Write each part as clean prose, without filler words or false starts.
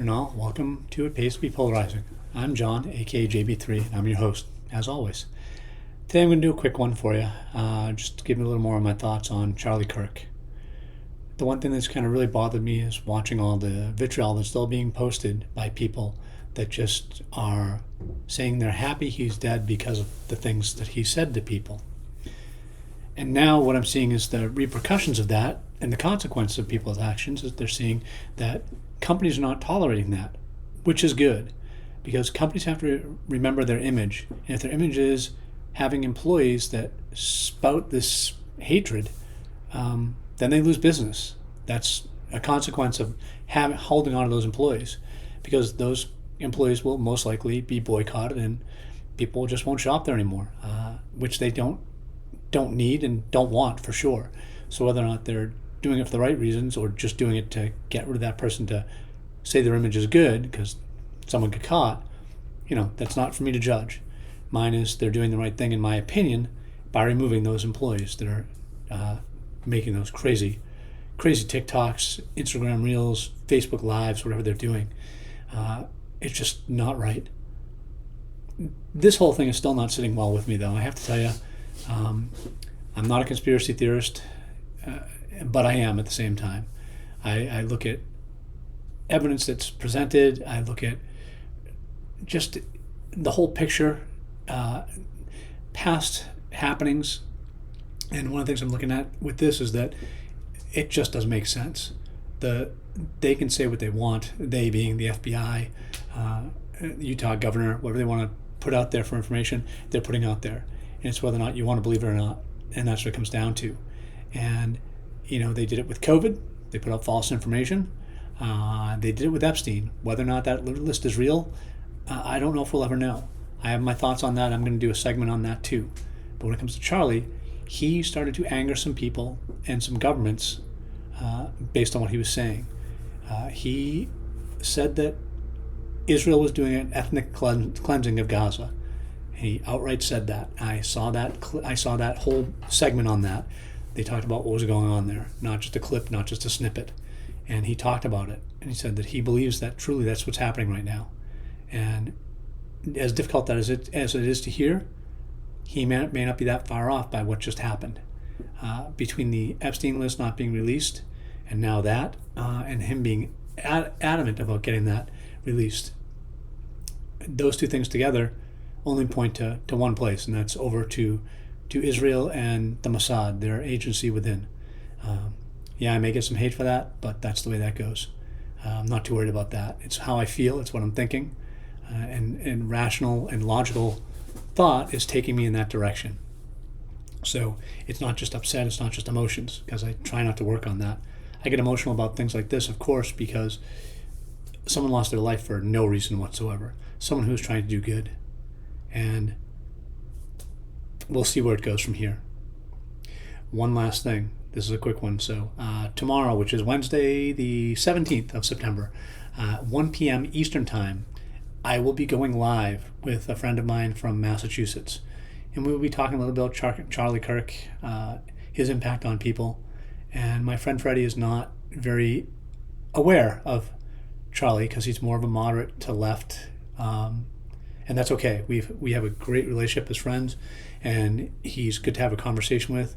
and all. Welcome to It Pays to Be Polarizing. I'm John, aka JB3, and I'm your host, as always. Today I'm going to do a quick one for you, just to give you a little more of my thoughts on Charlie Kirk. The one thing that's kind of really bothered me is watching all the vitriol that's still being posted by people that just are saying they're happy he's dead because of the things that he said to people. And now what I'm seeing is the repercussions of that and the consequences of people's actions is they're seeing that companies are not tolerating that, which is good because companies have to remember their image. And if their image is having employees that spout this hatred, then they lose business. That's a consequence of holding on to those employees because those employees will most likely be boycotted and people just won't shop there anymore, which they don't need and don't want for sure. So whether or not they're doing it for the right reasons or just doing it to get rid of that person to say their image is good because someone got caught, that's not for me to judge. Mine is they're doing the right thing in my opinion by removing those employees that are making those crazy TikToks, Instagram Reels, Facebook Lives, whatever they're doing. It's just not right. This whole thing is still not sitting well with me though. I have to tell you, I'm not a conspiracy theorist, but I am at the same time. I look at evidence that's presented. I look at just the whole picture, past happenings. And one of the things I'm looking at with this is that it just doesn't make sense. They can say what they want, they being the FBI, Utah governor, whatever they want to put out there for information, they're putting out there. And it's whether or not you want to believe it or not. And that's what it comes down to. And, they did it with COVID. They put out false information. They did it with Epstein. Whether or not that list is real, I don't know if we'll ever know. I have my thoughts on that. I'm going to do a segment on that too. But when it comes to Charlie, he started to anger some people and some governments based on what he was saying. He said that Israel was doing an ethnic cleansing of Gaza. He outright said that. I saw that whole segment on that. They talked about what was going on there, not just a clip, not just a snippet. And he talked about it. And he said that he believes that truly that's what's happening right now. And as difficult as it is to hear, he may not be that far off by what just happened. Between the Epstein list not being released and now that, and him being adamant about getting that released, those two things together only point to one place, and that's over to Israel and the Mossad, their agency within. I may get some hate for that, but that's the way that goes. I'm not too worried about that. It's how I feel, it's what I'm thinking, and rational and logical thought is taking me in that direction. So it's not just upset, it's not just emotions, because I try not to work on that. I get emotional about things like this, of course, because someone lost their life for no reason whatsoever. Someone who's trying to do good. And we'll see where it goes from here. One last thing. This is a quick one. So tomorrow, which is Wednesday, the 17th of September, 1 p.m. Eastern Time, I will be going live with a friend of mine from Massachusetts. And we will be talking a little bit about Charlie Kirk, his impact on people. And my friend Freddie is not very aware of Charlie because he's more of a moderate to left, and that's okay. We have a great relationship as friends, and he's good to have a conversation with.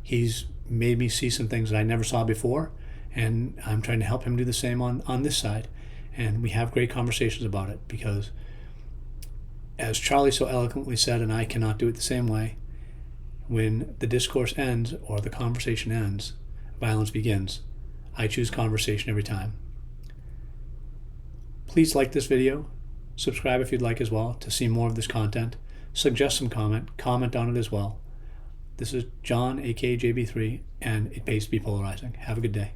He's made me see some things that I never saw before, and I'm trying to help him do the same on this side. And we have great conversations about it because, as Charlie so eloquently said, and I cannot do it the same way, when the discourse ends or the conversation ends, violence begins. I choose conversation every time. Please like this video. Subscribe if you'd like as well to see more of this content. Suggest some comment on it as well. This is John, aka JB3, and It Pays to Be Polarizing. Have a good day.